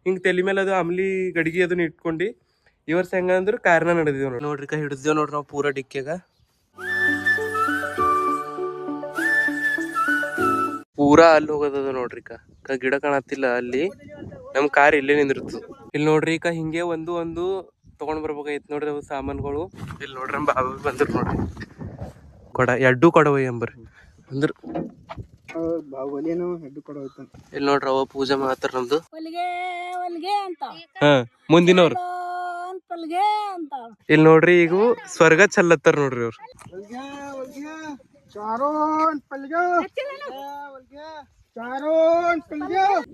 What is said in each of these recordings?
ಹಿಂಗೆ ತಲೆ ಮೇಲೆ ಅದು ಅಮ್ಲಿ ಗಡಿಗೆ ಅದನ್ನ ಇಟ್ಕೊಂಡು ಈ ವರ್ಷ ಹೆಂಗಂದ್ರೆ ಕಾರ್ನ ನಡೆದಿದ್ದೇವೆ ನೋಡ್ರಿ ಹಿಡಿದೇವ್ ನೋಡ್ರಿ ನಾವು ಪೂರಾ ಡಿಕ್ಕಿಯಾಗ ಪೂರಾ ಅಲ್ಲಿ ಹೋಗೋದದ ನೋಡ್ರಿ ಗಿಡ ಕಾಣತ್ತಿಲ್ಲ ಅಲ್ಲಿ ನಮ್ ಕಾರ್ ಇಲ್ಲೇ ನಿಂದಿರ್ತದ ಇಲ್ಲಿ ನೋಡ್ರಿ ಹಿಂಗೆ ಒಂದು ತಗೊಂಡ್ ಬರ್ಬೇಕಾಯ್ತು ನೋಡ್ರಿ ಅವು ಸಾಮಾನುಗಳು ಇಲ್ಲಿ ನೋಡ್ರಿ ಬಾಬಾ ಬಂದ್ರು ನೋಡ್ರಿ ಎಡ್ಡು ಕೊಡವ ಎಂಬರ್ ಅಂದ್ರ ಇಲ್ಲಿ ನೋಡ್ರಿ ಅವ ಪೂಜೆ ಮಾಡ್ತಾರ ನಮ್ದು ಹಾ ಮುಂದಿನವ್ರು ಇಲ್ಲಿ ನೋಡ್ರಿ ಈಗ ಸ್ವರ್ಗ ಚಲ್ಲತ್ತಾರ ನೋಡ್ರಿ ಅವ್ರು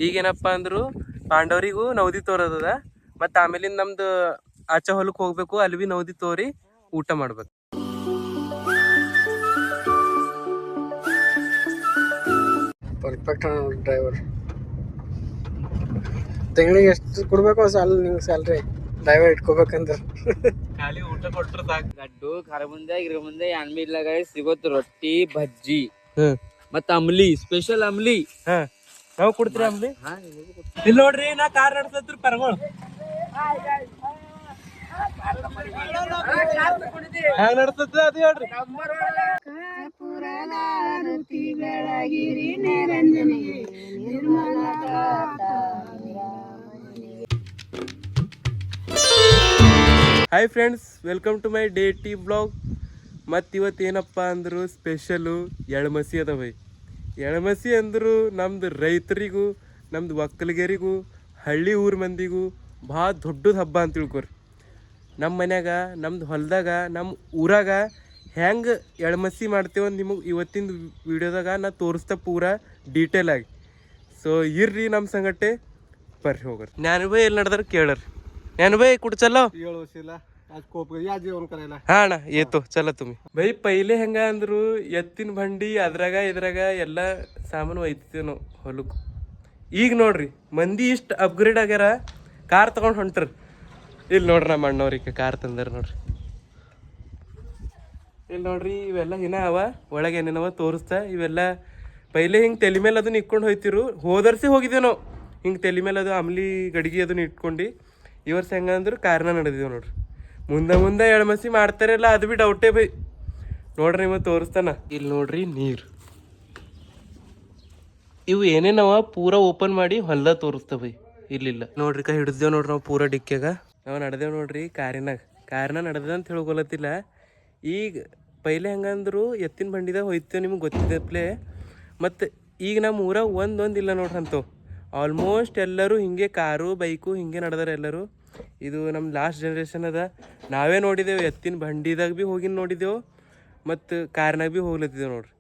ಈಗೇನಪ್ಪಾ ಅಂದ್ರು ಪಾಂಡವರಿಗೂ ನವದಿ ತೋರದದ ಮತ್ತ ಆಮೇಲಿಂದ ನಮ್ದು ಆಚೆ ಹೊಲಕ್ ಹೋಗ್ಬೇಕು ಅಲ್ಲಿ ಬಿ ನವದಿ ತೋರಿ ಊಟ ಮಾಡ್ಬೇಕು. Perfect driver. ತಿಂಗಳಿಗೆ ಎಷ್ಟು ಕೊಡ್ಬೇಕು ಸ್ಯಾಲ್ರಿ ಡ್ರೈವರ್ ಇಟ್ಕೋಬೇಕಂದ್ರೆ ಖಾಲಿ ಊಟ ಕೊಟ್ರ ಸಾಕು. ಗಡ್ಡು ಖಾರ ಮುಂದೆ ಗಿರ ಮುಂದೆ ಅನ್ಮಿಲ್ಲಾಗ ಸಿಗೋತ್ ರೊಟ್ಟಿ ಬಜ್ಜಿ ಮತ್ತ ಅಂಬ್ಲಿ ಸ್ಪೆಷಲ್ ಅಂಬ್ಲಿ. ನಾವು ಕೊಡ್ತೀರಿ ಅಂಬ್ಲಿ. ಇಲ್ಲಿ ನೋಡ್ರಿ ನಾ ಕಾರ್ ನಡ್ಸತ್ರಿ ಪರ್ಗಳು ಹ್ಯಾಂಗ ನಡ್ಸತ್ತ ಅದು ಹೇಳ್ರಿ. Hi friends, welcome to my D T blog. ಮತ್ತು ಇವತ್ತು ಏನಪ್ಪ ಅಂದರು ಸ್ಪೆಷಲು ಎಳ್ಮಸಿ ಅದ ಬೈ. ಎಳ್ಮಸಿ ಅಂದರು ನಮ್ದು ರೈತರಿಗೂ ನಮ್ದು ಒಕ್ಕಲಿಗರಿಗೂ ಹಳ್ಳಿ ಊರು ಮಂದಿಗೂ ಭಾಳ ದೊಡ್ಡದು ಹಬ್ಬ ಅಂತ ತಿಳ್ಕೊರಿ. ನಮ್ಮ ಮನ್ಯಾಗ ನಮ್ದು ಹೊಲದಾಗ ನಮ್ಮ ಊರಾಗ ಹೆಂಗೆ ಎಳ್ಮಸಿ ಮಾಡ್ತೇವೆ ಅಂತ ನಿಮಗೆ ಇವತ್ತಿನ ವಿಡಿಯೋದಾಗ ನಾ ತೋರಿಸ್ತಾ ಪೂರಾ ಡೀಟೇಲ್ ಆಗಿ. ಸೊ ಇರ್ರಿ ನಮ್ಮ ಸಂಗಟೆ ಬರ್ರಿ ಹೋಗ್ರಿ. ನಾನು ಬೈ ಎಲ್ಲಿ ನಡೆದಾರ ಕೇಳ್ರಿ. ನಾನು ಬೈ ಕುಡ್ಚಲ್ಲ ಹಾ ಅಣ್ಣ ಏತು ಚಲ ತುಮಿ ಬೈ. ಪೈಲೆ ಹೆಂಗ ಅಂದ್ರು ಎತ್ತಿನ ಬಂಡಿ ಅದ್ರಾಗ ಇದ್ರಾಗ ಎಲ್ಲ ಸಾಮಾನು ಒಯ್ತಿದ್ದೇವೆ ನಾವು ಹೊಲಕ್ಕೆ. ಈಗ ನೋಡ್ರಿ ಮಂದಿ ಇಷ್ಟು ಅಪ್ಗ್ರೇಡ್ ಆಗ್ಯಾರ, ಕಾರ್ ತಗೊಂಡು ಹೊಂಟ್ರಿ. ಇಲ್ಲಿ ನೋಡ್ರಿ ನಮ್ಮ ಅಣ್ಣವ್ರಿಗೆ ಕಾರ್ ತಂದಾರ ನೋಡ್ರಿ. ಇಲ್ಲಿ ನೋಡ್ರಿ ಇವೆಲ್ಲ ಇನ್ನ ಅವ ಒಳಗೆ ಏನೇನವ ತೋರಿಸ್ತಾ. ಇವೆಲ್ಲ ಪೈಲೆ ಹಿಂಗೆ ತಲೆ ಮೇಲೆ ಅದನ್ನ ಇಟ್ಕೊಂಡು ಹೋಯ್ತಿರು. ಹೋದರ್ಸಿ ಹೋಗಿದ್ದೇವೆ ನಾವು ಹಿಂಗೆ ತಲೆ ಮೇಲೆ ಅದು ಅಮ್ಲಿ ಗಡಿಗೆ ಅದನ್ನ ಇಟ್ಕೊಂಡು. ಈ ವರ್ಷ ಹೆಂಗಂದ್ರೆ ಕಾರ್ನ ನಡೆದಿದ್ದೇವೆ ನೋಡ್ರಿ. ಮುಂದೆ ಎಳ್ಮಸಿ ಮಾಡ್ತಾರಲ್ಲ ಅದು ಬಿ ಡೌಟೇ ಬೈ. ನೋಡ್ರಿ ನಿಮಗೆ ತೋರಿಸ್ತಾನ. ಇಲ್ಲಿ ನೋಡ್ರಿ ನೀರು ಇವು ಏನೇನವ ಪೂರಾ ಓಪನ್ ಮಾಡಿ ಹೊಲ್ದ ತೋರಿಸ್ತಾ ಬೈ. ಇಲ್ಲಿಲ್ಲ ನೋಡ್ರಿ ಹಿಡಿದೇವ್ ನೋಡ್ರಿ ನಾವು ಪೂರಾ ಡಿಕ್ಕಿಯಾಗ ನಾವು ನಡೆದೇವ್ ನೋಡ್ರಿ ಕಾರಿನ ನಡೆದ ಅಂತ ಹೇಳ್ಕೊಳತ್ತಿಲ್ಲ. ಈಗ ಪೈಲೆ ಹೆಂಗಂದ್ರು ಎತ್ತಿನ ಬಂಡಿದಾಗ ಹೋಯ್ತೇವೆ, ನಿಮ್ಗೆ ಗೊತ್ತಿದ್ದಪ್ಲೆ. ಮತ್ತು ಈಗ ನಮ್ಮ ಊರಾಗ ಒಂದಿಲ್ಲ ನೋಡ್ರಿ ಅಂತವು. ಆಲ್ಮೋಸ್ಟ್ ಎಲ್ಲರೂ ಹಿಂಗೆ ಕಾರು ಬೈಕು ಹಿಂಗೆ ನಡೆದಾರೆ ಎಲ್ಲರೂ. ಇದು ನಮ್ಮ ಲಾಸ್ಟ್ ಜನ್ರೇಷನ್ ಅದ. ನಾವೇ ನೋಡಿದೆವು ಎತ್ತಿನ ಬಂಡಿದಾಗ ಭೀ ಹೋಗಿ ನೋಡಿದೆವು ಮತ್ತು ಕಾರ್ನಾಗ ಭೀ ಹೋಗ್ಲತ್ತಿದ್ದೇವೆ ನೋಡ್ರಿ.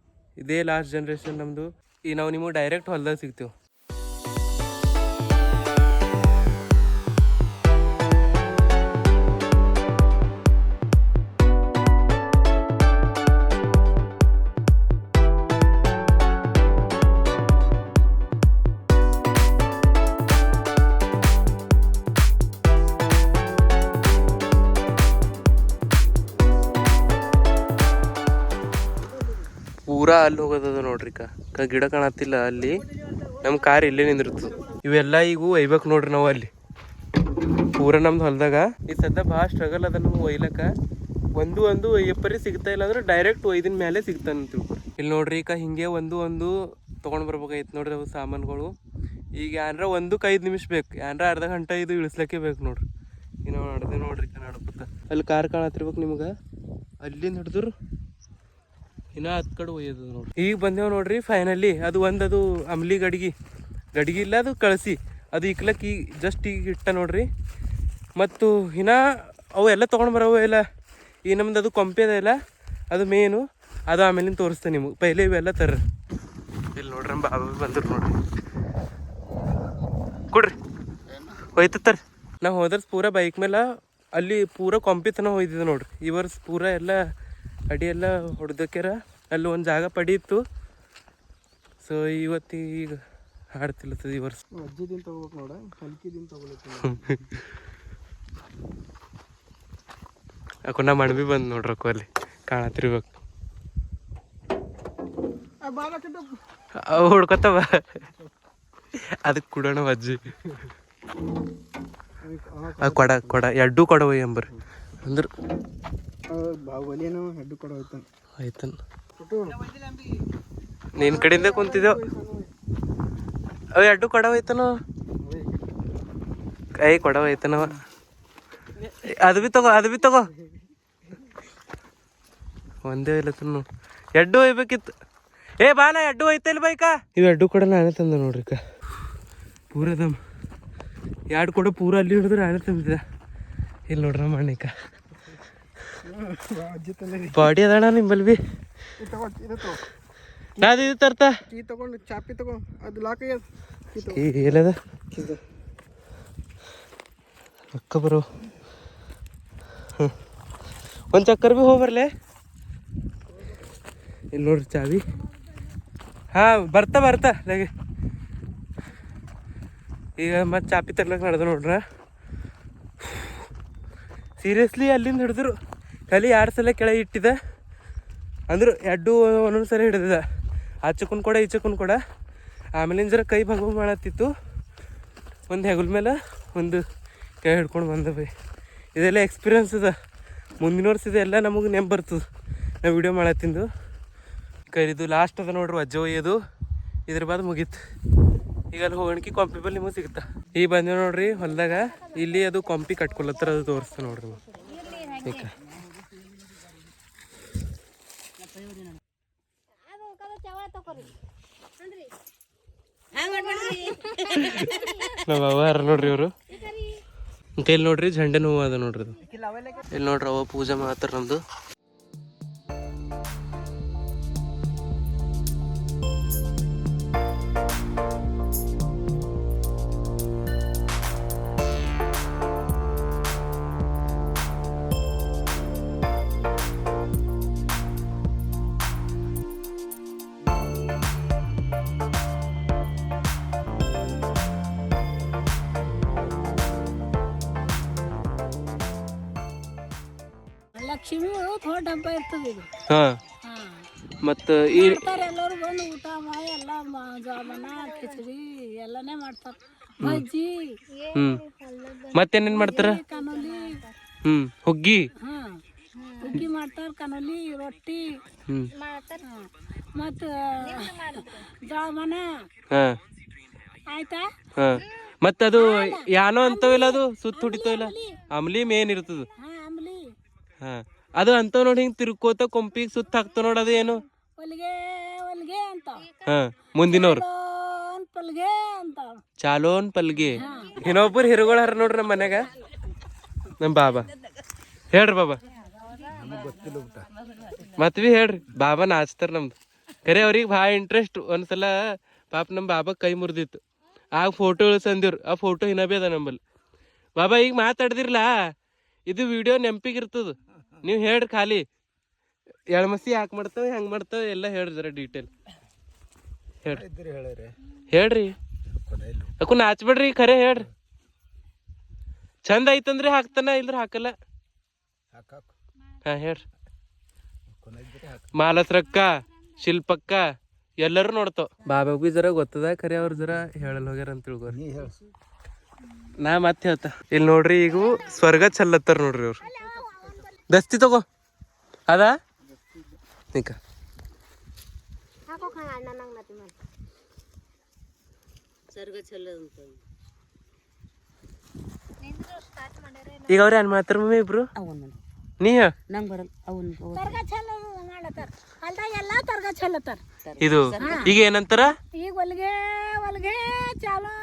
ಇದೇ ಲಾಸ್ಟ್ ಜನ್ರೇಷನ್ ನಮ್ಮದು. ಈಗ ನಾವು ನಿಮಗೆ ಡೈರೆಕ್ಟ್ ಹೊಲ್ದಾಗ ಸಿಗ್ತೇವೆ. ಪೂರಾ ಅಲ್ಲಿ ಹೋಗೋದದ ನೋಡ್ರಿ ಗಿಡ ಕಾಣತ್ತಿಲ್ಲ ಅಲ್ಲಿ ನಮ್ಮ ಕಾರ್ ಇಲ್ಲೇ ನಿಂದಿರ್ತದ. ಇವೆಲ್ಲ ಈಗ ಒಯ್ಬೇಕು ನೋಡ್ರಿ ನಾವು ಅಲ್ಲಿ ಪೂರಾ ನಮ್ದು ಹೊಲದಾಗ. ಈ ಸದ್ಯ ಭಾಳ ಸ್ಟ್ರಗಲ್ ಅದ ನಮ್ಗೆ ಒಯ್ಲಕ್ಕ. ಒಂದು ಒಯ್ಯಪ್ಪರಿ ಸಿಗ್ತಾ ಇಲ್ಲ ಅಂದ್ರೆ ಡೈರೆಕ್ಟ್ ಒಯ್ದಿನ ಮೇಲೆ ಸಿಗ್ತಾನೆ ಅಂತ ತಿಳ್ಕೊರಿ. ಇಲ್ಲಿ ನೋಡ್ರಿ ಹಿಂಗೆ ಒಂದು ತೊಗೊಂಡು ಬರ್ಬೇಕಾಯ್ತು ನೋಡ್ರಿ ಅವು ಸಾಮಾನುಗಳು. ಈಗ ಏನಾರ 1-5 ನಿಮಿಷ ಬೇಕು, ಏನಾರ ಅರ್ಧ ಗಂಟೆ ಇದು ಇಳಿಸ್ಲಿಕ್ಕೆ ಬೇಕು ನೋಡ್ರಿ. ಈಗ ನಾವು ನಡೆದೇವೆ ನೋಡ್ರಿ ನಡ್ಕೊತ. ಅಲ್ಲಿ ಕಾರ್ ಕಾಣತ್ತಿರ್ಬೇಕು ನಿಮ್ಗೆ. ಅಲ್ಲಿಂದ ಹಿಡಿದ್ರು ಇನ್ನ 10 ಕಡೆ ಒಯ್ಯದ ನೋಡ್ರಿ. ಈಗ ಬಂದೇವ್ ನೋಡ್ರಿ ಫೈನಲಿ. ಅದು ಅದು ಅಮ್ಲಿ ಗಡಿಗೆ ಇಲ್ಲ, ಅದು ಕಳಿಸಿ ಅದು ಇಕ್ಲಕ್ಕೆ ಈಗ ಜಸ್ಟ್ ಈಗ ಇಟ್ಟ ನೋಡ್ರಿ. ಮತ್ತು ಇನ್ನ ಅವು ಎಲ್ಲ ತೊಗೊಂಡು ಬರೋವು ಎಲ್ಲ. ಈಗ ನಮ್ದು ಅದು ಕೊಂಪೆ ಅದ ಇಲ್ಲ, ಅದು ಮೇನು ಅದು ಆಮೇಲಿಂದ ತೋರಿಸ್ತೇನೆ ನಿಮಗೆ. ಪೈಲೆ ಇವೆಲ್ಲ ತರ್ರಿ. ಇಲ್ಲಿ ನೋಡ್ರಿ ಬಾಬಾ ಬಂದ್ರು ನೋಡ್ರಿ. ಕೊಡ್ರಿ ಒಯ್ತತ್ತಾರ. ನಾವು ಹೋದರ್ಸ್ ಪೂರಾ ಬೈಕ್ ಮೇಲೆ ಅಲ್ಲಿ ಪೂರಾ ಕೊಂಪೆ ತನಕ ಹೋಯ್ತಿದ್ದೆ ನೋಡ್ರಿ. ಈ ವರ್ಷ ಪೂರಾ ಎಲ್ಲ ಅಡಿ ಎಲ್ಲ ಹೊಡೆದಕ್ಯಾರ. ಅಲ್ಲಿ ಒಂದು ಜಾಗ ಪಡೀತು. ಸೊ ಈಗ ಹಾಡ್ತಿಲ್ಲತ್ತದ ಈ ವರ್ಷ. ಅಜ್ಜಿದಿನ ತಗೋಬೇಕು ನೋಡ, ಹಲ್ಕಿದಿನ ತಗೊಳಕ್ಕೆ ಅಕ್ಕ ನಮ್ಮ ಅಣ್ಣ ಬಂದು ನೋಡ್ರಕ್ಕ ಅಲ್ಲಿ ಕಾಣತಿರ್ಬೇಕು. ಅವು ಹುಡ್ಕೊತವ ಅದಕ್ಕೆ ಕೊಡೋಣ ಅಜ್ಜಿ. ಕೊಡ ಕೊಡ ಎಡ್ಡು ಕೊಡ ಒಯ್ಯಂಬರ್ರಿ ಅಂದ್ರೆ ಬಾಹುಬಲಿನೂ ಹೆಡ್ಡು ಕೊಡ ಹೋಯ್ತಾನ ಆಯ್ತನ್ ನಿನ್ ಕಡೆಯಿಂದ ಕುಂತಿದ್ದೆವು ಅವ ಎಡ್ಡು ಕೊಡ ಹೋಯ್ತಾನೋ ಕೊಡ ಹೋಯ್ತಾನವ ಅದು ಬಿ ತಗೋ ಒಂದೇ ಇಲ್ಲತ್ತನು ಎಡ್ಡು ಒಯ್ಬೇಕಿತ್ತು ಬಾನ ಎಡ್ಡು ಒಯ್ತಾ ಬೈಕ ಇವು ಎಡ್ಡು ಕೊಡ ನಾನೇ ತಂದ ನೋಡ್ರಿಕ ಪೂರದಮ್ ಎರಡು ಕೊಡ ಪೂರ ಅಲ್ಲಿ ಹಿಡಿದ್ರೆ ನಾನೇ ತಂದಿದ್ದ ಇಲ್ಲಿ ನೋಡ್ರ ಮಣ್ಣಿಕ ಬಾಡಿ ಅದಣ್ಣ ನಿಂಬಲ್ ಬಿ ನಾದು ಇದು ತರ್ತಾ ತಗೊಂಡು ಚಾಪಿ ತಗೋ ಅದು ಲಾಕ್ ಏನದ ರೊಕ್ಕ ಬರೋ ಒಂದು ಚಕ್ಕರ್ ಭೀ ಹೋಗ್ಬರ್ಲೆ ಇಲ್ಲಿ ನೋಡ್ರಿ ಚಾವಿ ಬರ್ತಾ ನನಗೆ ಈಗ ಮತ್ತೆ ಚಾಪಿ ತರ್ಲಕ್ಕೆ ನಡೆದ ನೋಡ್ರ ಸೀರಿಯಸ್ಲಿ ಅಲ್ಲಿಂದ ಹಿಡಿದ್ರು ಕಲಿ 2 ಸಲ ಕೆಳಗೆ ಇಟ್ಟಿದೆ ಅಂದ್ರೆ ಎಡ್ಡು ಒಂದೊಂದು ಸಲ ಹಿಡಿದಿದೆ ಆಚಕನ್ ಕೂಡ ಈಚಕನ್ ಕೂಡ ಆಮೇಲಿಂದ ಜರ ಕೈ ಭಾಗ ಮಾಡತ್ತಿತ್ತು ಒಂದು ಹೆಗಲ ಮೇಲೆ ಒಂದು ಕೈ ಹಿಡ್ಕೊಂಡು ಬಂದ ಬೈ ಇದೆಲ್ಲ ಎಕ್ಸ್ಪೀರಿಯನ್ಸ್ ಅದ ಮುಂದಿನ ವರ್ಷ ಇದೆಲ್ಲ ನಮಗೆ ನೆಂಪು ಬರ್ತದೆ ನಾವು ವಿಡಿಯೋ ಮಾಡತ್ತಿಂದು ಕೈದು ಲಾಸ್ಟ್ ಅದ ನೋಡ್ರಿ ಅಜ್ಜ ಒಯ್ಯೋದು ಇದ್ರ ಬಾದ್ ಮುಗೀತು ಈಗ ಅಲ್ಲಿ ಹೋಗಣಿಕೆ ಕೊಂಪಿ ಬಲ್ಲಿ ನಿಮಗೆ ಸಿಗುತ್ತಾ ಈಗ ಬಂದೇವು ನೋಡ್ರಿ ಹೊಲದಾಗ ಇಲ್ಲಿ ಅದು ಕೊಂಪಿ ಕಟ್ಕೊಳತ್ತಾರ ಅದು ತೋರಿಸ್ತಾ ನೋಡ್ರಿ ಈಗ ನಾವು ಅವಾರ ನೋಡ್ರಿ ಇವರು ಇಲ್ಲಿ ನೋಡ್ರಿ झंडन ಹೂವು ಅದ ನೋಡ್ರಿ ಇಲ್ಲಿ ನೋಡ್ರಿ ಅವ ಪೂಜೆ ಮಾಡ್ತಾರ ನಮ್ದು ಲಕ್ಷ್ಮಿ ದೊಡ್ಡ ಹಬ್ಬ ಇರ್ತದೆ ಇದು ಮತ್ತು ಎಲ್ಲರೂ ಬಂದು ಊಟ ಮಾಡಿ ಎಲ್ಲ ಜಾಮನ ಕಿಚಡಿ ಎಲ್ಲನೇ ಮಾಡ್ತಾರೆ ಬಜ್ಜಿ ಮತ್ತೇನೇನ್ ಮಾಡ್ತಾರ ಕನೋಲಿ ಹುಗ್ಗಿ ಹುಗ್ಗಿ ಮಾಡ್ತಾರ ಕನೋಲಿ ರೊಟ್ಟಿ ಮತ್ತ ಜಾಮನ ಆಯ್ತಾ ಮತ್ತದು ಯಾನೋ ಅಂತವಿಲ್ಲ ಅದು ಸುತ್ತ ಹೊಡಿತೋ ಇಲ್ಲ ಅಮ್ಲಿ ಮೇನ್ ಇರ್ತದ ಆಮ್ಲಿ ಅದು ಅಂತ ನೋಡಿ ಹಿಂಗ್ ತಿರ್ಕೋತ ಕೊಂಪಿಗೆ ಸುತ್ತ ಹಾಕ್ತ ನೋಡ ಅದು ಏನು ಹೊಲಿಗೆ ಹೊಲಿಗೆ ಅಂತ ಮುಂದಿನವ್ರು ಪಲ್ಗೆ ಅಂತ ಚಾಲೋನ್ ಪಲ್ಗೆ ಇನ್ನೊಬ್ಬರು ಹಿರುಗಳು ಹರ ನೋಡ್ರಿ ನಮ್ಮ ಮನ್ಯಾಗ ನಮ್ ಬಾಬಾ ಹೇಳ್ರಿ ಬಾಬಾ ಮತ್ ಬಿ ಹೇಳ್ರಿ ಬಾಬಾ ನಾಚ್ತಾರ ನಮ್ದು ಖರೆ ಅವ್ರಿಗೆ ಭಾಳ ಇಂಟ್ರೆಸ್ಟ್ ಒಂದ್ಸಲ ಪಾಪ ನಮ್ ಬಾಬಾ ಕೈ ಮುರಿದಿತ್ತು ಆಗ ಫೋಟೋ ಇಳ್ಸಂದಿವ್ರು ಆ ಫೋಟೋ ಇನ್ನ ಬಿ ಅದ ನಂಬಲ್ಲಿ ಬಾಬಾ ಈಗ ಮಾತಾಡ್ದಿರ್ಲಾ ಇದು ವಿಡಿಯೋ ನೆಂಪಿಗಿರ್ತದ ನೀವು ಹೇಳ್ರಿ ಖಾಲಿ ಎಳ್ಮಸಿ ಯಾಕೆ ಮಾಡ್ತಾವೆ ಹೆಂಗೆ ಮಾಡ್ತಾವೆ ಎಲ್ಲ ಹೇಳ್ರಿ ಜರ ಡೀಟೇಲ್ ಹೇಳ್ರಿ ಅಕ್ಕು ನಾಚ್ಬೇಡ್ರಿ ಖರೆ ಹೇಳ್ರಿ ಚಂದ ಐತಂದ್ರೆ ಹಾಕ್ತಾನ ಇಲ್ದ್ರ ಹಾಕಲ್ಲ ಹೇಳ್ರಿ ಮಾಲಸ್ರಕ್ಕ ಶಿಲ್ಪಕ್ಕ ಎಲ್ಲರೂ ನೋಡ್ತಾವ ಬಾಬಾಗ್ ಬಿ ಜರ ಗೊತ್ತದ ಖರೆ ಅವ್ರ ಜರ ಹೇಳಲ್ ಹೋಗ್ಯಾರ ಅಂತ ತಿಳ್ಕೊರಿ ನಾ ಮತ್ತೆ ಹೇಳ್ತಾ ಇಲ್ಲಿ ನೋಡ್ರಿ ಈಗ ಸ್ವರ್ಗ ಚಲ್ಲತ್ತಾರ ನೋಡ್ರಿ ಅವ್ರು ದಸ್ತಿ ತಗೋ ಅದ ನಿಕ ಈಗ ಅವ್ರ ಏನ್ ಮಾಡ್ತಾರ ಮಮ್ಮಿ ಇಬ್ರು ನೀ ನಂಗೆ ಬರಲ್ಲ ಅವನು ಎಲ್ಲ ತರ್ಗ ಚೆಲ್ಲತ್ತಾರ ಇದು ಈಗ ಏನಂತಾರ ಈಗ ಹೊಲಿಗೆ ಹೊಲಿಗೆ ಚಾಲೋ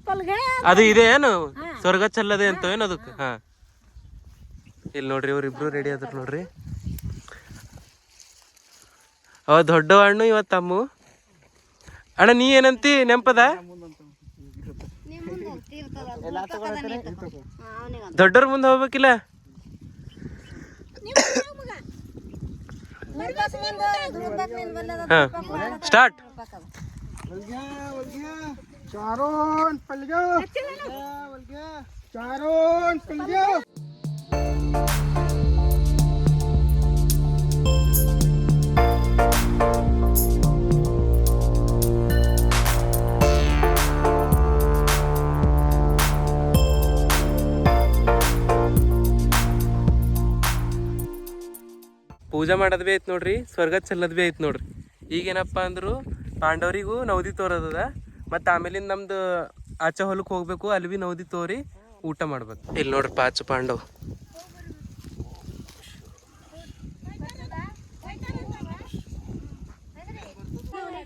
ಪಲ್ಗೆ ಅದು ಇದೆ ಏನು ಸ್ವರ್ಗ ಚಲ್ಲದೆ ಅಂತ ಏನು ಅದಕ್ಕೆ ಇಲ್ಲಿ ನೋಡ್ರಿ ಇವ್ರಿಬ್ರು ರೆಡಿ ಆದ್ರ ನೋಡ್ರಿ ಅವ ದೊಡ್ಡ ಹಣ್ಣು ಇವತ್ತು ತಮ್ಮು ಅಣ್ಣ ನೀ ಏನಂತಿ ನೆಂಪದ ದೊಡ್ಡವ್ರ ಮುಂದೆ ಹೋಗ್ಬೇಕಿಲ್ಲ ಸ್ಟಾರ್ಟ್ चारों पल गया चारों पल गया ಪೂಜೆ ಮಾಡೋದು ಭೀ ಐತೆ ನೋಡ್ರಿ, ಸ್ವರ್ಗ ಚೆಲ್ಲೋದು ಭೀ ಐತೆ ನೋಡ್ರಿ. ಈಗೇನಪ್ಪ ಅಂದರು ಪಾಂಡವರಿಗೂ ನವದಿ ತೋರೋದದ, ಮತ್ತು ಆಮೇಲಿಂದ ನಮ್ದು ಆಚೆ ಹೊಲಕ್ಕೆ ಹೋಗ್ಬೇಕು, ಅಲ್ಲಿ ಭೀ ನವದಿ ತೋರಿ ಊಟ ಮಾಡ್ಬೇಕು. ಇಲ್ಲಿ ನೋಡ್ರಿ ಪಾಚ ಪಾಂಡವ್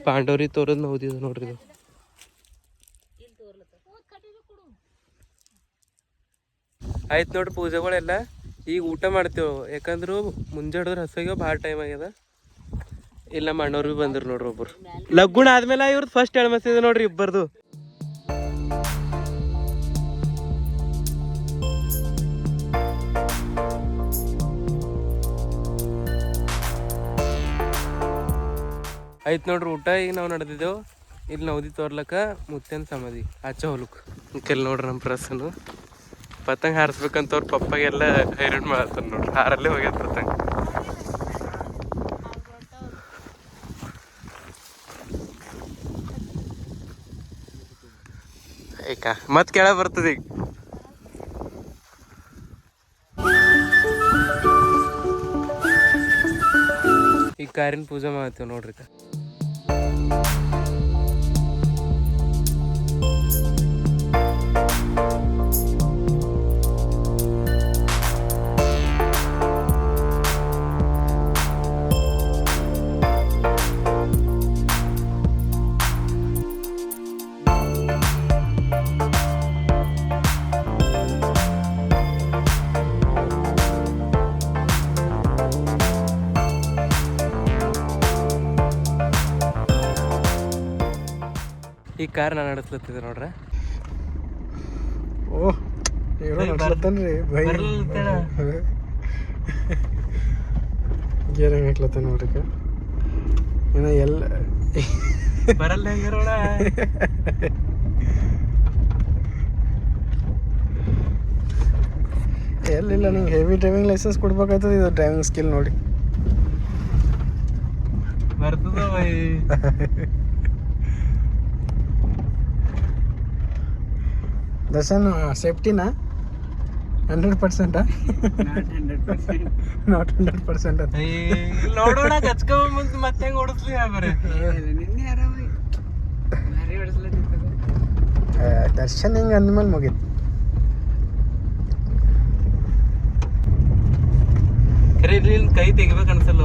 ಪಾಂಡವ್ರಿಗೆ ತೋರೋದು ನವದಿ ನೋಡ್ರಿ. ಇದು ಆಯ್ತು ನೋಡ್ರಿ ಪೂಜೆಗಳೆಲ್ಲ. ಈಗ ಊಟ ಮಾಡ್ತೇವೆ, ಯಾಕಂದ್ರೆ ಮುಂಜಾಡಿದ್ರೆ ಹಸಾಗ್ಯಾವ, ಭಾಳ ಟೈಮ್ ಆಗ್ಯದ. ಇಲ್ಲ ಮಣ್ಣವ್ರು ಭೀ ಬಂದ್ರು ನೋಡ್ರಿ ಒಬ್ರು. ಲಗ್ಗುಣ ಆದ್ಮೇಲೆ ಇವ್ರದ್ದು ಫಸ್ಟ್ ಎಳ್ಮಸಿದೆ ನೋಡ್ರಿ ಇಬ್ಬರದು. ಆಯ್ತು ನೋಡ್ರಿ ಊಟ. ಈಗ ನಾವು ನಡೆದಿದ್ದೆವು ಇಲ್ಲಿ ನವದಿ ತೋರ್ಲಕ್ಕ ಮುತ್ತೇನ ಸಮಾಧಿ ಆಚೆ ಹೊಲಕ್ಕೆ. ಕೆಲ್ ನೋಡ್ರಿ ನಮ್ಮ ಪ್ರಸನ್ನು ಪತಂಗ ಹಾರಿಸ್ಬೇಕಂತ ಅವ್ರ ಪಪ್ಪಾಗೆಲ್ಲ ಹೈರಾಣ ಮಾಡತ್ತಾರ ನೋಡ್ರಿ. ಹಾರಲ್ಲೇ ಹೋಗ್ಯದ ಪತಂಗ. ಏಕ ಮತ್ ಕೆಳ ಬರ್ತದ ಈಗ. ಈ ಕಾರಿನ ಪೂಜೆ ಮಾಡ್ತೇವೆ ನೋಡ್ರಿ. ಈ ಕಾರ್ ನಾನು ನಡೆಸ್ಲತ್ತಿದ್ದೆ ನೋಡ್ರ. ಓಹ್ ನಡ್ಸ್ಲತ್ತನ್ರಿ ಬೈ ಗೇರ್ ಹೆಂಗೆ ಹಾಕ್ಲತ್ತ ನೋಡ್ರಿ. ಇನ್ನ ಎಲ್ಲ ಬರಲ್ಲ ಹೆಂಗಿರೋಣ. ಎಲ್ಲಿಲ್ಲ, ನಿಂಗೆ ಹೆವಿ ಡ್ರೈವಿಂಗ್ ಲೈಸೆನ್ಸ್ ಕೊಡ್ಬೇಕಾಯ್ತದ. ಇದು ಡ್ರೈವಿಂಗ್ ಸ್ಕಿಲ್ ನೋಡಿ ಬರ್ತದ ಬೈ. ದರ್ಶನ್ ಸೇಫ್ಟಿನಾ 100%? ನಾಟ್ 100%. ನೋಡೋಣ ಗಚ್ಕೊಂಡ್ ಮತ್ತೆ ಹೆಂಗ್ ಓಡಿಸ್ಲಿ ಬರೇ. ದರ್ಶನ್ ಹಿಂಗೆ ಅಂದ್ಮೇಲೆ ಮುಗೀತು. ಖರೆ ಇಲ್ಲಿ ಕೈ ತೆಗಿಬೇಕು ಅನ್ಸಲ್ಲ.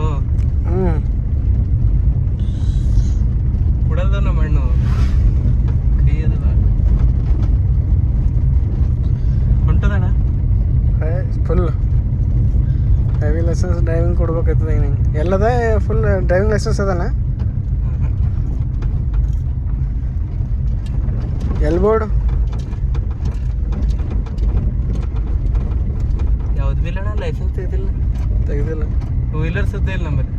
ಕುಡಲ್ದ ನಮ್ಮ ಮಣ್ಣು ಕೈ ಅದಲ್ಲ ಹೊಂಟದಣ್ಣ. ಫುಲ್ ಹೆವಿ ಲೈಸೆನ್ಸ್ ಡ್ರೈವಿಂಗ್ ಕೊಡ್ಬೇಕಾಯ್ತದ. ಈಗ ನಿಂಗೆ ಎಲ್ಲದ ಫುಲ್ ಡ್ರೈವಿಂಗ್ ಲೈಸೆನ್ಸ್ ಅದನ? ಎಲ್ ಬೋರ್ಡ್ ಯಾವ್ದು ಬಿ ಅಣ್ಣ ಲೈಸೆನ್ಸ್ ತೆಗ್ದಿಲ್ಲ. ಟೂ ವೀಲರ್ ಸುದ್ದ ಇಲ್ಲ ನಮ್ಮಲ್ಲಿ.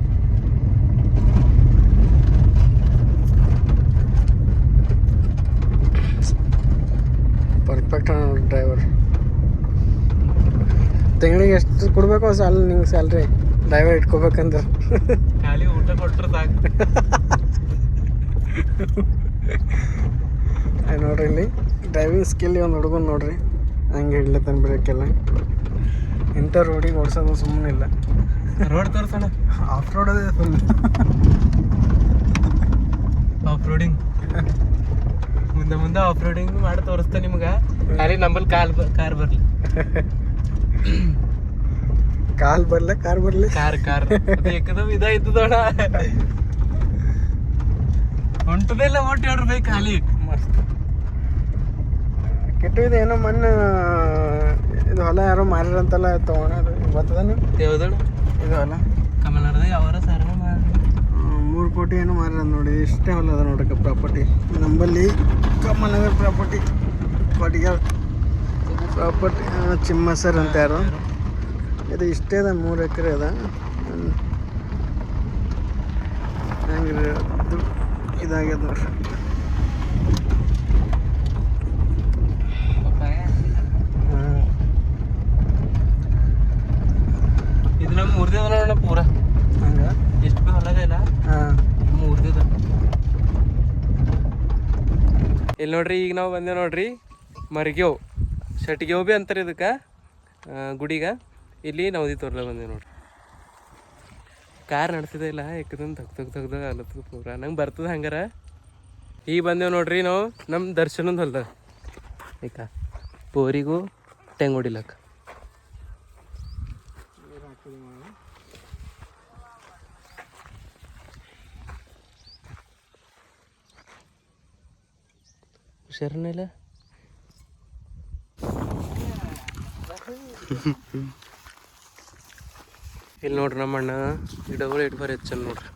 Perfect driver. ತಿಂಗಳಿಗೆ ಎಷ್ಟು ಕೊಡ್ಬೇಕು ಅಲ್ಲಿ ನಿಂಗೆ ಸ್ಯಾಲ್ರಿ ಡ್ರೈವರ್ ಇಟ್ಕೋಬೇಕಂದ್ರೆ? ಖಾಲಿ ಊಟ ಕೊಟ್ಟರೆ ಸಾಕು. ನೋಡ್ರಿ ಇಲ್ಲಿ ಡ್ರೈವಿಂಗ್ ಸ್ಕಿಲ್ ಒಂದು ಹುಡುಗನ್ ನೋಡ್ರಿ ಹಂಗೆ ಹಿಡ್ಲತ್ತಾನ ಬ್ರೇಕೆಲ್ಲ. ಇಂಥ ರೋಡಿಗೆ ಓಡಿಸೋದು ಸುಮ್ಮನೆ ಇಲ್ಲ. ರೋಡ್ ತೋರ್ಸೋಣ. ಆಫ್ ರೋಡ್ ಅದೇ ಫುಲ್ ಆಫ್ ರೋಡಿಂಗ್. ಮುಂದೆ ಆಫ್ ರೋಡಿಂಗ್ ಮಾಡಿ ತೋರಿಸ್ತಾ ನಿಮ್ಗೆ. ಖಾಲಿ ನಂಬಲ್ಲಿ ಕಾರ್ ಬರಲಿ. ಕಾಲ್ ಬರಲ್ಲ ಕಾರ್ ಬರಲಿ. ಕಾರ್ ಏಕದಮ್ ಇದಾಯ್ತದೋಣ. ಹೊಂಟದೆಲ್ಲ ಓಟ್ ಹೇಳ್ರಿ ಬೈ ಖಾಲಿ ಮಸ್ತ್ ಕೆಟ್ಟು. ಇದು ಏನೋ ಮಣ್ಣು ಇದು ಹೊಲ ಯಾರೋ ಮಾರಿರಂತಲ್ಲ ತೊಗೊಳೋದು ಬರ್ತದ ನೀವು? ಯಾವ್ದಣ್ಣ ಇದು ಹೊಲ? ಕಮಲದ ಯಾವಾರ ಸಾರಣ ಮಾಡಿ 3 ಕೋಟಿ ಏನೋ ಮಾರಿರ ನೋಡಿ. ಇಷ್ಟೇ ಹೊಲ ಅದ ನೋಡ್ರಿ ಪ್ರಾಪರ್ಟಿ ನಂಬಲ್ಲಿ. ಕಮಲನಗರ್ ಪ್ರಾಪರ್ಟಿ ಕೊಟ್ಟಿಗೆಲ್ ಪ್ರಾಪರ್ಟಿ ಚಿಮ್ಮ ಸರ್ ಅಂತ ಯಾರು. ಇದು ಇಷ್ಟೇ ಅದ, 3 ಎಕರೆ ಅದ. ಹೆಂಗ್ರಿ ಇದಾಗ್ಯದ ನೋಡ್ರಿ. ಇದು ನಮ್ಮ ಮೂರ್ದಿದ ನೋಡೋಣ ಪೂರ ಹಂಗೆ ಎಷ್ಟು ಭೀ ಹೊಲದ ಇಲ್ಲ. ಮೂರ್ದಿದ ಇಲ್ಲಿ ನೋಡ್ರಿ. ಈಗ ನಾವು ಬಂದೆ ನೋಡ್ರಿ ಮರ್ಗ್ಯವ್ ಶಟ್ಗ್ಯವ್ ಭೀ ಅಂತಾರೆ ಇದಕ್ಕೆ ಗುಡಿಗೆ. ಇಲ್ಲಿ ನವದಿ ತೋರ್ಲ ಬಂದೆ ನೋಡ್ರಿ. ಕಾರ್ ನಡೆಸಿದೆ ಇಲ್ಲ ಏಕದಮ್ ತೆಗ್ದಾಗ ಅಲತ್ತದ ಪೂರ ನಂಗೆ ಬರ್ತದೆ ಹಂಗಾರ. ಈಗ ಬಂದೇವು ನೋಡ್ರಿ ನಾವು ನಮ್ಮ ದರ್ಶನದ ಹೊಲ್ದಾಗ ಈಗ ಬೋರಿಗೂ ಟೆಂಗ್ ಹೊಡಿಲಕ್ಕ. ಹುಷಾರನಿಲ್ಲ ಇಲ್ಲಿ ನೋಡ್ರಿ ನಮ್ಮ ಅಣ್ಣ ಗಿಡಗಳು ಇಟ್ಟು ಬರೀ ಹೆಚ್ಚನ್ ನೋಡ್ರಿ.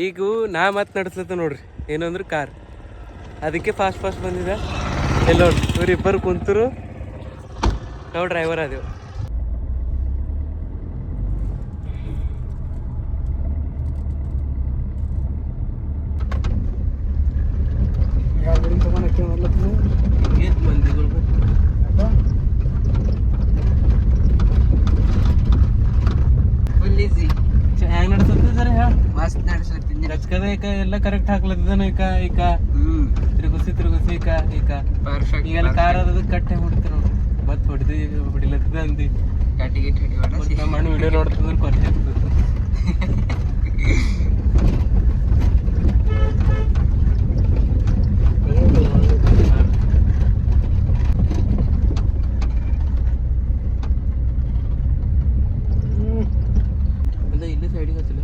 ಈಗ ನಾ ಮತ್ತೆ ನಡೆಸ್ಲತ್ತ ನೋಡ್ರಿ ಏನಂದ್ರೆ ಕಾರ್, ಅದಕ್ಕೆ ಫಾಸ್ಟ್ ಬಂದಿದೆ. ಎಲ್ಲ ನೋಡ್ರಿ ಇವ್ರಿಬ್ಬರು ಕುಂತರು, ನಾವು ಡ್ರೈವರ್ ಆದೆವು. ಹೆಂಗ್ ನಡ್ಸತ್ತ ಸರ್ ಮಸ್ತ್ ನಡ್ಸತ್ತೀನಿ. ರಚ್ಕದ ಎಲ್ಲ ಕರೆಕ್ಟ್ ಹಾಕ್ಲತ್ತದನ ಈಗ ತಿರುಗುಸಿ ಈಗ ಪರ್ಫೆಕ್ಟ್. ಈಗೆಲ್ಲ ಕಾರ್ ಅದ ಕಟ್ಟೆ ಹೊಡಿತ ನೋಡಿ, ಮತ್ತೆ ಹೊಡಿಲತ್ತದ ಅಂದಿ ಗಾಟಿಗೆ ನಮ್ಮ ಮಣ್ಣು ವಿಡಿಯೋ ನೋಡ್ತದ ಕೊರತೆ ಇಲ್ಲಿ ಸೈಡಿಗೆ ಹಚ್ಚಲ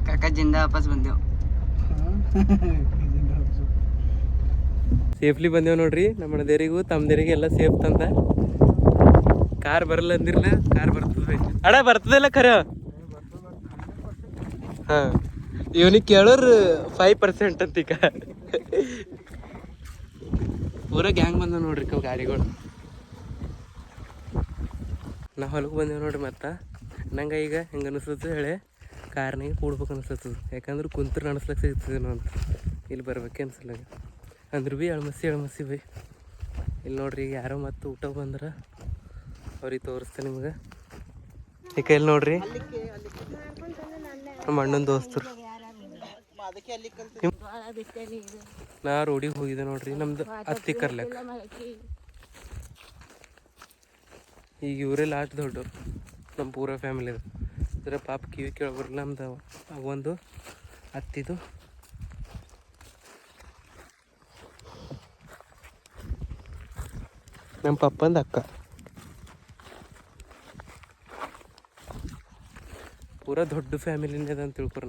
ಕಾಕ ಜಿಂದ ವಾಪಸ್ ಬಂದೆವು. ಸೇಫ್ಲಿ ಬಂದೇವು ನೋಡ್ರಿ. ನಮ್ಮ ಅಣ್ಣದೇರಿಗೂ ತಮ್ಮದೇರಿಗೆ ಎಲ್ಲ ಸೇಫ್ ತಂದ. ಕಾರ್ ಬರಲ್ಲ ಅಂದಿರ್ಲ, ಕಾರ್ ಬರ್ತದೆ ಅಡ ಬರ್ತದಲ್ಲ ಖರೆ. ಹಾಂ ಇವನಿಗೆ ಕೇಳೋರು 5% ಅಂತ ಈಗ ಪೂರ ಗ್ಯಾಂಗ್ ಬಂದ ನೋಡ್ರಿ ಗಾಡಿಗಳು. ನಾ ಹೊಲಕ್ಕೆ ಬಂದೇವು ನೋಡ್ರಿ. ಮತ್ತು ನಂಗೆ ಈಗ ಹೆಂಗೆ ಅನಿಸ್ತದೆ ಹೇಳಿ ಕಾರ್ನಾಗೆ ಕೂಡ್ಬೇಕು ಅನಿಸ್ತದೆ. ಯಾಕಂದ್ರೆ ಕುಂತ್ರು ಅನಿಸ್ಲಕ್ಕೆ ಸಿಗ್ತದೇನೋ ಅಂತ. ಇಲ್ಲಿ ಬರ್ಬೇಕೆ ಅನ್ಸಲ್ಲ ಅಂದ್ರೂ ಭೀ ಎಳ್ಮಸಿ ಬೈ. ಇಲ್ಲಿ ನೋಡ್ರಿ ಈಗ ಯಾರೋ ಮತ್ತೆ ಊಟ ಬಂದ್ರೆ ಅವ್ರಿಗೆ ತೋರಿಸ್ತೆ ನಿಮ್ಗೆ. ಈ ಕೈಲಿ ನೋಡ್ರಿ ನಮ್ಮ ಅಣ್ಣನ ದೋಸ್ತರು. ನಾ ರೋಡಿಗೆ ಹೋಗಿದ್ದೆ ನೋಡ್ರಿ ನಮ್ದು ಅತ್ತಿ ಕರ್ಲಕ್ಕೆ. ಈಗ ಇವರೇ ಲಾಸ್ಟ್ ದೊಡ್ಡವ್ರು ನಮ್ಮ ಪೂರ ಫ್ಯಾಮಿಲಿದು. ಇದ್ರೆ ಪಾಪ ಕಿವಿ ಕೇಳಬರಲ್ಲ. ನಮ್ದು ಒಂದು ಅತ್ತಿದು ನಮ್ಮ ಪಪ್ಪಂದು ಅಕ್ಕ. ಪೂರ ದೊಡ್ಡ ಫ್ಯಾಮಿಲಿನೇ ಅದ ಅಂತ ತಿಳ್ಕೊರ.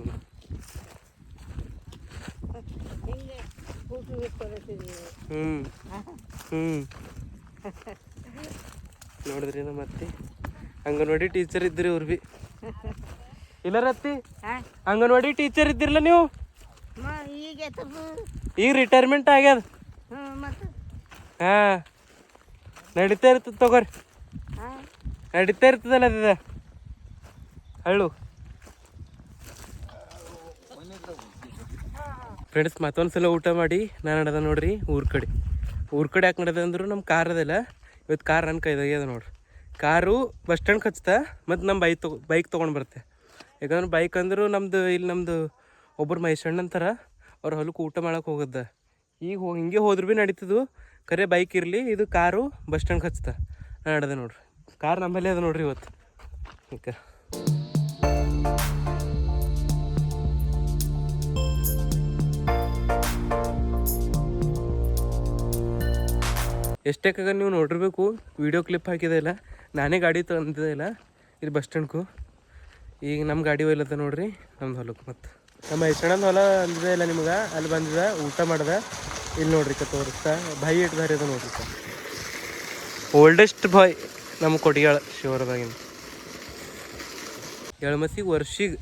ನೋಡಿದ್ರಿ ನಮ್ಮ ಅತ್ತಿ ಅಂಗನವಾಡಿ ಟೀಚರ್ ಇದ್ರಿ ಅವ್ರು ಭೀ. ಇಲ್ಲ ರತ್ತಿ ಅಂಗನವಾಡಿ ಟೀಚರ್ ಇದ್ದಿರಲ್ಲ ನೀವು? ಈಗ ರಿಟೈರ್ಮೆಂಟ್ ಆಗ್ಯದ. ಹಾಂ ನಡೀತಾ ಇರ್ತದೆ ತಗೋರಿ, ನಡೀತಾ ಇರ್ತದಲ್ಲ ಅದ ಹಳ್ಳು. ಫ್ರೆಂಡ್ಸ್ ಮತ್ತೊಂದ್ಸಲ ಊಟ ಮಾಡಿ ನಾನು ನಡ್ದೆ ನೋಡ್ರಿ ಊರ ಕಡೆ ಯಾಕೆ ನಡ್ದೆ ಅಂದ್ರು ನಮ್ಮ ಕಾರ್ ಅದಲ್ಲ ಇವತ್ತು. ಕಾರ್ ನನ್ನ ಕೈದಾಗೆ ಅದ ನೋಡ್ರಿ. ಕಾರು ಬಸ್ ಸ್ಟ್ಯಾಂಡ್ ಹಚ್ತಾ ಮತ್ತು ನಮ್ಮ ಬೈಕ್ ತೊಗೊಂಡು ಬರುತ್ತೆ. ಯಾಕಂದ್ರೆ ಬೈಕ್ ಅಂದರು ನಮ್ಮದು ಒಬ್ಬರು ಮೈಸಣ್ಣ ಅಂತಾರೆ, ಅವ್ರ ಹೊಲಕ್ಕೆ ಊಟ ಮಾಡಕ್ಕೆ ಹೋಗದ. ಈಗ ಹಿಂಗೆ ಹೋದ್ರು ಭೀ ನಡೀತದು, ಖರೆ ಬೈಕ್ ಇರಲಿ. ಇದು ಕಾರು ಬಸ್ ಸ್ಟ್ಯಾಂಡ್ ಹಚ್ತಾ ನಾನು ನಡ್ದೆ ನೋಡ್ರಿ. ಕಾರ್ ನಮ್ಮಲ್ಲೇ ಅದ ನೋಡ್ರಿ ಇವತ್ತು. ಈಗ ಎಷ್ಟೇಕಾಗ ನೀವು ನೋಡಿರ್ಬೇಕು, ವೀಡಿಯೋ ಕ್ಲಿಪ್ ಹಾಕಿದೆ ಇಲ್ಲ, ನಾನೇ ಗಾಡಿ ತಂದಿದೆ ಇಲ್ಲ ಇದು ಬಸ್ ಸ್ಟ್ಯಾಂಡ್ಗೂ. ಈಗ ನಮ್ಮ ಗಾಡಿ ಒಯ್ಲತ್ತ ನೋಡ್ರಿ ನಮ್ದು ಹೊಲಕ್ಕೆ. ಮತ್ತು ನಮ್ಮ ಐಸಣ್ಣಂದು ಹೊಲ ಅಂದಿದೆ ಇಲ್ಲ ನಿಮ್ಗೆ, ಅಲ್ಲಿ ಬಂದಿದ ಊಟ ಮಾಡ್ದೆ. ಇಲ್ಲಿ ನೋಡ್ರಿ ತೋರಿಸ್ತಾ ಬಾಯಿ ಇಟ್ಟು ದಾರಿ ಅದ ನೋಡ್ರಿ. ಓಲ್ಡೆಸ್ಟ್ ಬಾಯ್ ನಮ್ಮ ಕೊಡಿಯಾಳ ಶಿವರದಾಗಿನ. ಎಳ್ಮಸಿಗೆ ವರ್ಷಿಗೆ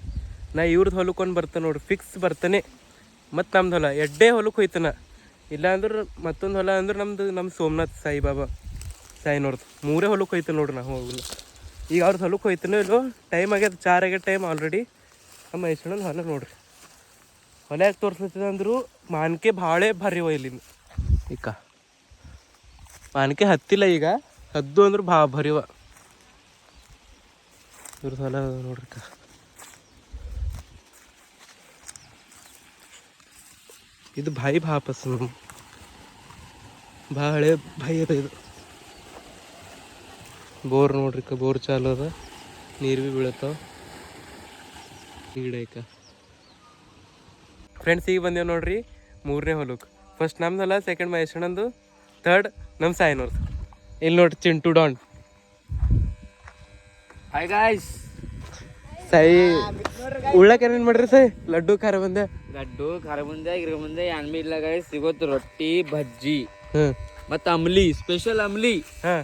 ನಾ ಇವ್ರದ್ದು ಹೊಲಕ್ಕೆ ಒಂದು ಬರ್ತಾನೆ ನೋಡ್ರಿ, ಫಿಕ್ಸ್ ಬರ್ತಾನೆ. ಮತ್ತು ನಮ್ದು ಹೊಲ ಎಡ್ಡೆ ಹೊಲಕ್ಕೆ ಹೋಯ್ತಾನ. ಇಲ್ಲ ಅಂದ್ರೆ ಮತ್ತೊಂದು ಹೊಲ ಅಂದ್ರೆ ನಮ್ಮ ಸೋಮನಾಥ್ ಸಾಯಿನವ್ರದ್ದು 3 ಹೊಲಕ್ಕೆ ಹೋಯ್ತಾನೆ ನೋಡ್ರಿ. ನಾವು ಹೋಗಿಲ್ಲ. ಈಗ ಅವ್ರದ್ದು ಹೊಲಕ್ಕೆ ಹೋಯ್ತಾನೋ ಇಲ್ಲೋ, ಟೈಮ್ ಆಗ್ಯದ 4 ಆಗ್ಯದ ಟೈಮ್ ಆಲ್ರೆಡಿ. ನಮ್ಮ ಮೈಸೂರಲ್ಲಿ ಹೊಲ ನೋಡ್ರಿ. ಹೊಲ ಯಾಕೆ ತೋರಿಸ್ಲತ್ತದ ಅಂದರು ಮಾನ್ಕೆ ಭಾಳ ಭಾರಿ ಇಲ್ಲಿ. ಈಗ ಮಾನ್ಕೆ ಹತ್ತಿಲ್ಲ, ಈಗ ಹದ್ದು ಅಂದ್ರೆ ಭರಿವ ಇವ್ರದ್ದು ಹೊಲ ನೋಡ್ರಿ. ಇದು ಭಾಯಿ ಭಾಪಸ್ ನಮ್ಮ ಭಾಳ ಹಳೆ ಭಾಯಿ ಅದ ಇದು. ಬೋರ್ ನೋಡ್ರಿ ಬೋರ್ ಚಾಲು ಅದ, ನೀರು ಭೀ ಬೀಳತ್ತಾವ. ಗಿಡ ಐಕ ಫ್ರೆಂಡ್ಸ್, ಈಗ ಬಂದೇವು ನೋಡ್ರಿ 3ನೇ ಹೊಲಕ್ಕೆ. ಫಸ್ಟ್ ನಮ್ದಲ್ಲ, ಸೆಕೆಂಡ್ ಮಹೇಶಣ್ಣಂದು, ಥರ್ಡ್ ನಮ್ಮ ಸಾಯಿನವ್ರದ್ದು. ಇಲ್ಲಿ ನೋಡ್ರಿ Chintu don. Hi guys. Sai ಉಳ್ಳಕ್ಕೆ ಏನೇನು ಮಾಡ್ರಿ ಸಾಯಿ? ಲಡ್ಡು ಖಾರ ಬಂದೆ, ಲಡ್ಡು ಖಾರ ಮುಂದೆ ಗಿರ ಮುಂದೆ ಅನ್ಮಿ ಇಲ್ಲ ಗಾಯ್ಸ್. ಸಿಗೋತ್ ರೊಟ್ಟಿ ಭಜ್ಜಿ ಹ್ಞೂ ಮತ್ತು ಅಂಬ್ಲಿ, ಸ್ಪೆಷಲ್ ಅಂಬ್ಲಿ. ಹಾಂ,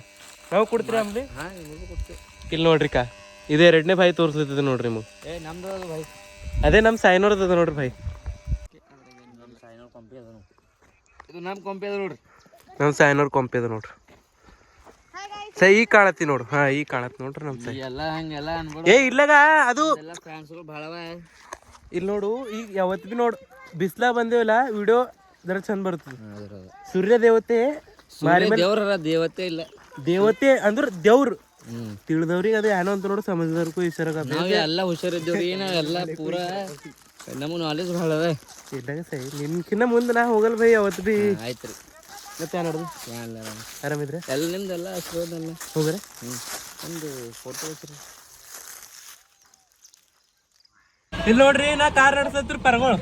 ನಾವು ಕೊಡ್ತೀರಿ ಆಮೇಲೆ. ಹಾಂ, ನಿಮಗೂ ಕೊಡ್ತೇವೆ. ಇಲ್ಲಿ ನೋಡ್ರಿ ಕಾ, ಇದು 2ನೇ ಭಾಯಿ ತೋರಿಸ್ಲಿರ್ತದೆ ನೋಡ್ರಿ ನಿಮಗೆ. ನಮ್ದು ಅದು ಭಾಯ್, ಅದೇ ನಮ್ಮ ಸಾಯಿನವ್ರದ್ದು ಅದ ನೋಡ್ರಿ ಭಾಯಿ. ನಮ್ಮ ಸಾಯಿನವ್ರ ಕೊಂಪಿ ಅದ, ಇದು ನಮ್ಮ ಕೊಂಪಿ ಅದ ನೋಡ್ರಿ. ನಮ್ಮ ಸಾಯಿನವ್ರ ಕೊಂಪಿ ಅದ ನೋಡ್ರಿ. ಸೈ ಈಗ ಕಾಣತ್ತಿ ನೋಡ್ರಿ. ಹಾಂ, ಈಗ ಕಾಣತ್ ನೋಡ್ರಿ ನಮ್ಮ ಸಾಯಿ. ಎಲ್ಲ ಹಂಗೆಲ್ಲ ಅನ್ಬೇಡ. ಇಲ್ಲಗ ಅದು ಎಲ್ಲ ಫ್ಯಾನ್ಸ್ಗಳು ಭಾಳ ಅವ. ಇಲ್ಲಿ ನೋಡು, ಈಗ ಯಾವತ್ತು ಭೀ ನೋಡು ಬಿಸ್ಲಾ ಬಂದೇವಲ್ಲ, ವಿಡಿಯೋ ಜರ ಚಂದ ಬರ್ತದೆ. ಸೂರ್ಯ ದೇವತೆ ದೇವ್ರ ದೇವತೆ ಇಲ್ಲ, ದೇವತೆ ಅಂದ್ರೆ ದೇವ್ರು ತಿಳಿದವ್ರಿಗೆ ಅದು ಏನೋ ಅಂತ ನೋಡು, ಸಮಜದವ್ರಿಗೂ ಈಶ್ವರ ನಾವ್ ಎಲ್ಲ ಹುಷಾರಿದ್ದೇವ್ರಿ. ನಾವೆಲ್ಲ ಪೂರಾ ನಮ್ಗೆ ನಾಲೆಜ್ ಭಾಳ ಅದ. ಇಲ್ಲಾಗ ಸೈ ನಿನ್ಕಿನ್ನ ಮುಂದೆ ನಾ ಹೋಗಲ್ ಭೈ ಅವತ್ತು ಭೀ. ಆಯ್ತು ರೀ. ಮತ್ತೆ ಏನು ನೋಡುದು? ಆರಾಮಿದ್ರೆ ಎಲ್ಲ ನಿಮ್ದೆಲ್ಲ ಅಷ್ಟೋದಲ್ಲ ಹೋಗ್ರೆ. ಒಂದು ಫೋಟೋ ಹಚ್ಚಿರಿ. ಇಲ್ಲಿ ನೋಡ್ರಿ, ನಾ ಕಾರ್ ನಡ್ಸತ್ರಿ ಪರ್ಗಳು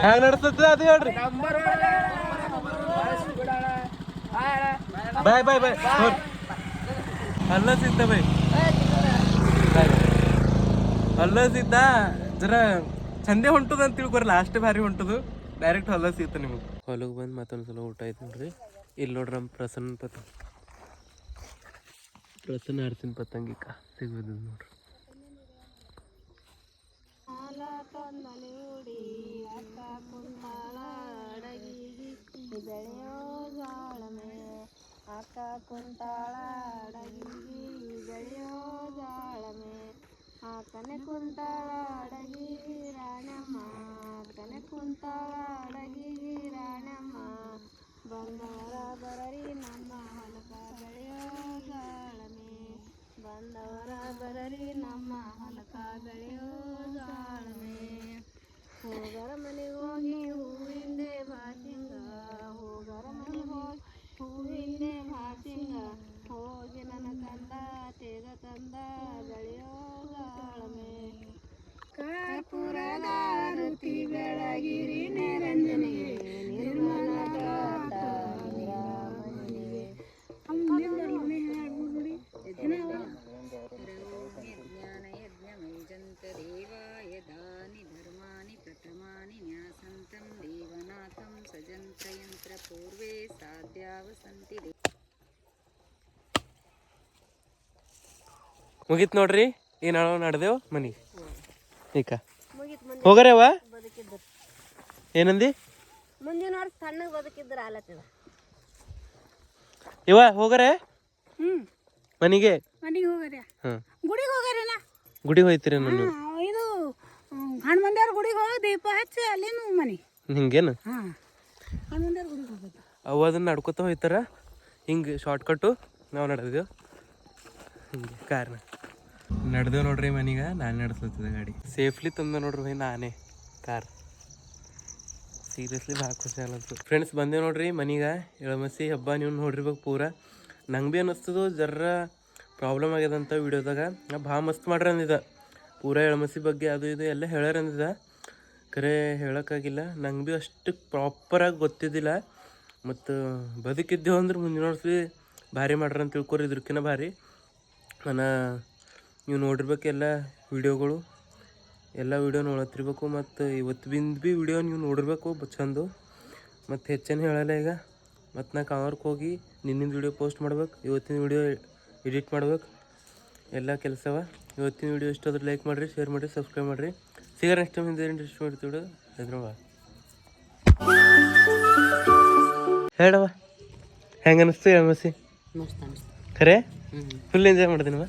ಹ್ಯಾಂಗ ನಡ್ಸತ್ತ ಅದು ಹೇಳ್ರಿ. ಬಾಯ್ ಬಾಯ್ ಬಾಯ್. ಅಲ್ಲ ಸಿದ್ದ ಬೈ, ಅಲ್ಲ ಸಿದ್ದ ಜರ ಚಂದೆ ಹೊಂಟದ ಅಂತ ತಿಳ್ಕೊರಿ. ಲಾಸ್ಟ್ ಭಾರಿ ಹೊಂಟದು, ಡೈರೆಕ್ಟ್ ಹೊಲ ಸಿಗ್ತ ನಿಮಗೆ. ಹೊಲಗೆ ಬಂದು ಮತ್ತೊಂದ್ಸಲ ಊಟ ಆಯ್ತು ನೋಡ್ರಿ. ಇಲ್ಲಿ ನೋಡ್ರಿ ನಮ್ಮ ಪ್ರಸನ್ನ ಅರ್ಸಿನ ಪತಂಗಿಕ ಸಿಗೋದು ನೋಡ್ರಿ. ಅಕ್ಕ ಕುಂತಾಳ ಅಡಗಿ ಬೆಳೆಯೋ ಜಾಳಮೆ, ಆಕನೆ ಕುಂತಾಳ ಅಡಗಿ ರಾಣಮ್ಮ, ಆಕನೆ ಕುಂತಾಳ ಅಡಗಿ ರಾಣಮ್ಮ, ಬಂದವರ ಬರರಿ ನಮ್ಮ ಹೊಲಕ ಬೆಳೆಯೋ ಜಾಳಮೆ, ಬಂದವರ ಬರರಿ ನಮ್ಮ ಹೊಲಕ ಬೆಳೆಯೋ ಜಾಳಮೆ, ಹೋಗರ ಮನೆಗೆ ಹೋಗಿ ಹೂವಿಂದೆ ಬಾಸಿಂಗ, ಹೋಗರ ಮನೆಗೆ ಹೋಗಿ ಹೂವಿಂದೆ ಬಾಸಿಂಗ, ಹೋಗಿ ನನ್ನ ಕಂದ ತೇಗ ತಂದ ಬೆಳೆಯೋ ಜಾಳಮೆ, ಕರ್ಪೂರದ ರುತಿ ಬೆಳಗಿರಿ ನಿರಂಜನಿಗೆ, ನಿರ್ಮಲದ ರಾಮನಿಗೆ, ಜ್ಞಾನ ಯಜ್ಞಮೈಜಂತ ದೇವಾಯ ದಾನಿ ಧರ್ಮಾನಿ ಪ್ರಥಮಾನಿ ನ್ಯಾಸಂತಂ ದೇವನಾಥಂ ಸಜಂತ್ರ ಯಂತ್ರ ಪೂರ್ವೇ ಸಾಧ್ಯಾವಸಂತಿ. ಮುಗೀತು ನೋಡ್ರಿ. ಈಗ ನಾವು ನಡೆದೇವು ಮನೆಗೆ. ಈಗ ಹೋಗರೇವ ಬದುಕಿದ್ರು ಏನಂದಿ? ಮುಂದಿನ ವರ್ಷ ತಣ್ಣಗೆ ಬದುಕಿದ್ರು ಆಲತ್ತದ. ಇವ ಹೋಗರೆ ಮನೆಗೆ ಹೋಗ್ರಿ, ಹಾಂ, ಗುಡಿಗೆ ಹೋಗ್ಯಾರನ, ಗುಡಿಗೆ ಹೋಯ್ತೀರಿ ನಾನು. ಇದು ಹನುಮಂದೇವ್ರ ಗುಡಿಗೆ ಹೋಗಿ ದೀಪ ಹಚ್ಚಿ ಅಲ್ಲಿನೂ ಮನೆ. ಹಿಂಗೇನು? ಹಾಂ, ಹನುಮಂದೇವ್ರ ಗುಡಿಗೆ ಹೋಗೋದು. ಅವು ಅದನ್ನ ನಡ್ಕೊತ ಹೋಯ್ತಾರ, ಹಿಂಗೆ ಶಾರ್ಟ್ಕಟ್ಟು. ನಾವು ನಡೆದೇವು ಹಿಂಗೆ ಕಾರ್ನ ನಡೆದೇವು ನೋಡ್ರಿ ಮನೆಗೆ. ನಾನು ನಡೆಸ್ಲತ್ತಿದ್ದೆ ಗಾಡಿ, ಸೇಫ್ಲಿ ತಂದೆ ನೋಡ್ರಿ ಭೈ ನಾನೇ ಕಾರ್. ಸೀರಿಯಸ್ಲಿ ಭಾಳ ಖುಷಿ ಆಗ್ಲತ್ತು. ಫ್ರೆಂಡ್ಸ್ ಬಂದೇವು ನೋಡ್ರಿ ಮನೆಗೆ. ಎಳಮಸಿ ಹಬ್ಬ ನೀವು ನೋಡಿರ್ಬೇಕು ಪೂರ. ನಂಗೆ ಭೀ ಅನ್ನಿಸ್ತದು ಜರ ಪ್ರಾಬ್ಲಮ್ ಆಗ್ಯದಂತ ವಿಡಿಯೋದಾಗ. ನಾ ಭಾಳ ಮಸ್ತ್ ಮಾಡ್ರಿ ಅಂದಿದ್ದ, ಪೂರ ಎಳಮಸಿ ಬಗ್ಗೆ ಅದು ಇದು ಎಲ್ಲ ಹೇಳ್ಯಾರ ಅಂದಿದ್ದ. ಖರೆ ಹೇಳೋಕ್ಕಾಗಿಲ್ಲ, ನಂಗೆ ಭೀ ಅಷ್ಟು ಪ್ರಾಪರಾಗಿ ಗೊತ್ತಿದ್ದಿಲ್ಲ. ಮತ್ತು ಬದುಕಿದ್ದೇವು ಅಂದ್ರೆ ಮುಂದಿನ ವರ್ಷ ಭಾರಿ ಮಾಡ್ರಿ ಅಂತ ತಿಳ್ಕೊರಿ. ಇದ್ರಕ್ಕಿಂತ ಭಾರಿ ನೀವು ನೋಡಿರ್ಬೇಕು ಎಲ್ಲ ವೀಡಿಯೋಗಳು, ಎಲ್ಲ ವೀಡಿಯೋ ನೋಡತ್ತಿರ್ಬೇಕು. ಮತ್ತು ಇವತ್ತು ಭೀ ವಿಡಿಯೋ ನೀವು ನೋಡಿರ್ಬೇಕು ಚಂದು. ಮತ್ತು ಹೆಚ್ಚೇನು ಹೇಳಲ್ಲ ಈಗ. ಮತ್ತು ನಾ ಕಾಮರ್ಕ್ ಹೋಗಿ ನಿನ್ನಿಂದ ವೀಡಿಯೋ ಪೋಸ್ಟ್ ಮಾಡ್ಬೇಕು, ಇವತ್ತಿನ ವೀಡಿಯೋ ಎಡಿಟ್ ಮಾಡ್ಬೇಕು, ಎಲ್ಲ ಕೆಲಸವ. ಇವತ್ತಿನ ವೀಡಿಯೋ ಇಷ್ಟ ಆದ್ರೆ ಲೈಕ್ ಮಾಡಿರಿ, ಶೇರ್ ಮಾಡಿರಿ, ಸಬ್ಸ್ಕ್ರೈಬ್ ಮಾಡಿರಿ. ಸಿಗರ ನೆಕ್ಸ್ಟ್ ಟೈಮ್ ಹಿಂದೆ ಇಂಟ್ರೆಸ್ಟ್ ಮಾಡ್ತೀವಿ. ಅದ್ರವ ಹೇಳವ ಹೆಂಗೆ ಅನ್ನಿಸ್ತು ಎಳಮಸಿ? ಮಸ್ತ್ ಅನಿಸ್ತು. ಖರೆ ಫುಲ್ ಎಂಜಾಯ್ ಮಾಡಿದೀನವ.